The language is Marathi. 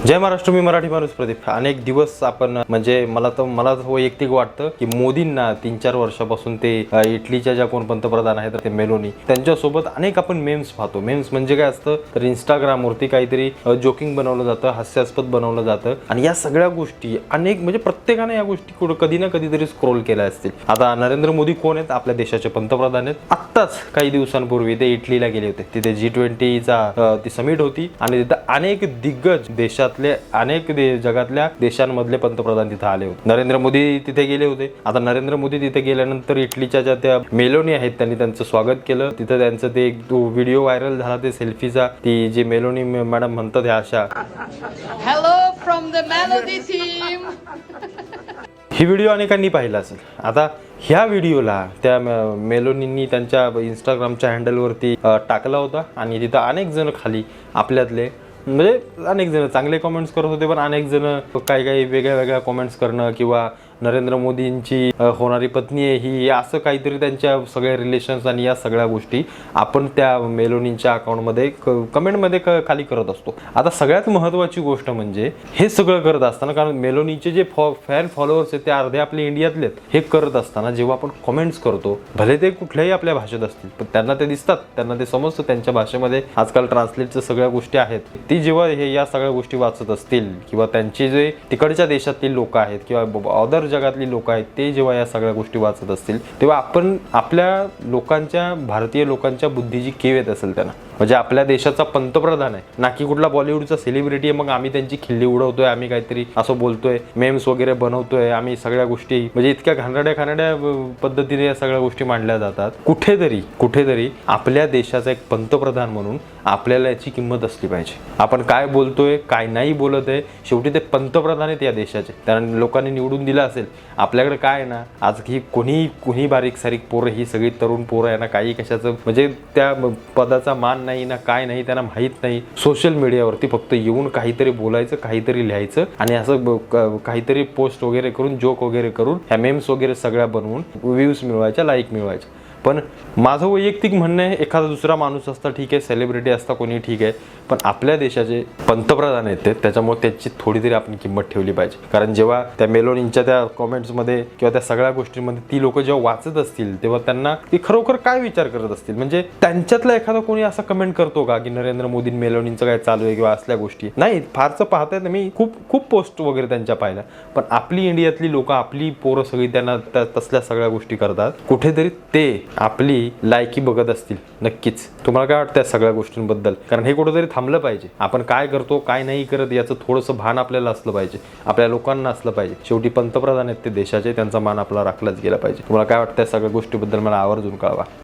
जय महाराष्ट्र. मी मराठी माणूस प्रदीप. अनेक दिवस आपण म्हणजे मला वैयक्तिक वाटतं की मोदींना 3-4 वर्षापासून ते इटलीच्या ज्या कोण पंतप्रधान आहेत ते मेलोनी त्यांच्यासोबत अनेक आपण मेम्स पाहतो. मेम्स म्हणजे काय असतं तर इंस्टाग्रामवरती काहीतरी जोकिंग बनवलं जातं, हास्यास्पद बनवलं जातं आणि या सगळ्या गोष्टी अनेक म्हणजे प्रत्येकाने या गोष्टी कधी ना कधीतरी स्क्रोल केल्या असतील. आता नरेंद्र मोदी कोण आहेत? आपल्या देशाचे पंतप्रधान आहेत. आत्ताच काही दिवसांपूर्वी ते इटलीला गेले होते. तिथे G20चा ती समिट होती आणि तिथं अनेक दिग्गज देशातले अनेक जगातल्या देशांमधले पंतप्रधान तिथे आले होते. नरेंद्र मोदी तिथे गेले होते. आता नरेंद्र मोदी तिथे गेल्यानंतर इटलीच्या ज्या त्या मेलोनी आहेत त्यांनी त्यांचं स्वागत केलं. तिथं त्यांचं ते एक व्हिडिओ व्हायरल झाला ते सेल्फीचा. ती जी मेलोनी मॅडम म्हणतात ह्या अशा hello from the melody team. He video अनेकांनी पाहिला असेल. आता ह्या व्हिडिओला त्या मेलोनींनी त्यांच्या इंस्टाग्रामच्या हँडलवरती टाकला होता आणि तिथं अनेक जण खाली आपल्यातले म्हणजे अनेक जण चांगले कमेंट्स करत होते, पण अनेक जण काही वेगळ्या कमेंट्स करणं किंवा नरेंद्र मोदींची होणारी पत्नी आहे ही असं काहीतरी त्यांच्या सगळ्या रिलेशन्स आणि या सगळ्या गोष्टी आपण त्या मेलोनींच्या अकाउंटमध्ये कमेंटमध्ये खाली करत असतो. आता सगळ्यात महत्त्वाची गोष्ट म्हणजे हे सगळं करत असताना, कारण मेलोनीचे जे फॅन फॉलोअर्स आहेत ते अर्धे आपले इंडियातले आहेत, हे करत असताना जेव्हा आपण कमेंट्स करतो भले ते कुठल्याही आपल्या भाषेत असतील पण त्यांना ते दिसतात, त्यांना ते समजतं त्यांच्या भाषेमध्ये. आजकाल ट्रान्सलेटच्या सगळ्या गोष्टी आहेत. ती जेव्हा हे या सगळ्या गोष्टी वाचत असतील किंवा त्यांचे जे तिकडच्या देशातील लोक आहेत किंवा अदर जगातली लोक आहेत ते जेव्हा या सगळ्या गोष्टी वाचत असतील तेव्हा आपण आपल्या लोकांच्या भारतीय लोकांच्या बुद्धीची कीव येत असेल त्यांना. म्हणजे आपल्या देशाचा पंतप्रधान आहे ना की कुठला बॉलिवूडचा सेलिब्रिटी आहे, मग आम्ही त्यांची खिल्ली उडवतोय, आम्ही काहीतरी असं बोलतोय, मेम्स वगैरे बनवतोय, आम्ही सगळ्या गोष्टी म्हणजे इतक्या घाणेरड्या पद्धतीने या सगळ्या गोष्टी मांडल्या जातात. कुठेतरी आपल्या देशाचा एक पंतप्रधान म्हणून आपल्याला याची किंमत असली पाहिजे. आपण काय बोलतोय काय नाही बोलत आहे, शेवटी ते पंतप्रधान आहेत या देशाचे. कारण लोकांनी निवडून दिलं असेल. आपल्याकडे काय ना आज ही कोणी बारीक सारीक पोरं, ही सगळी तरुण पोरं आहे ना, काही कशाचं म्हणजे त्या पदाचा मान नाही ना काय नाही, त्यांना माहीत नाही. सोशल मीडियावरती फक्त येऊन काहीतरी बोलायचं, काहीतरी लिहायचं आणि असं काहीतरी पोस्ट वगैरे करून जोक वगैरे करून ह्या मेम्स वगैरे सगळ्या बनवून व्ह्यूज मिळवायच्या, लाईक मिळवायच्या. पण माझं वैयक्तिक म्हणणं आहे एखादा दुसरा माणूस असता ठीक आहे, सेलिब्रिटी असता कोणी ठीक आहे, पण आपल्या देशाचे पंतप्रधान आहेत ते, त्याच्यामुळे त्याची थोडी तरी आपण किंमत ठेवली पाहिजे. कारण जेव्हा त्या मेलोनींच्या त्या कॉमेंट्समध्ये किंवा त्या सगळ्या गोष्टींमध्ये ती लोक जेव्हा वाचत असतील तेव्हा त्यांना ती खरोखर काय विचार करत असतील. म्हणजे त्यांच्यातला एखादा कोणी असा कमेंट करतो का की नरेंद्र मोदी मेलोनींचं काय चालू आहे किंवा असल्या गोष्टी नाही. फारसं पाहताय मी खूप पोस्ट वगैरे त्यांच्या पाहिल्या, पण आपली इंडियातली लोक आपली पोरं सगळी त्यांना तसल्या सगळ्या गोष्टी करतात. कुठेतरी ते आपली लायकी बघत असतील. नक्कीच तुम्हाला काय वाटतं या सगळ्या गोष्टींबद्दल? कारण हे कुठेतरी थांबलं पाहिजे. आपण काय करतो काय नाही करत याचं थोडंसं भान आपल्याला असलं पाहिजे, आपल्या लोकांना असलं पाहिजे. शेवटी पंतप्रधान आहेत ते देशाचे, त्यांचा मान आपला राखलाच गेला पाहिजे. तुम्हाला काय वाटतं या सगळ्या गोष्टीबद्दल मला आवर्जून कळवा.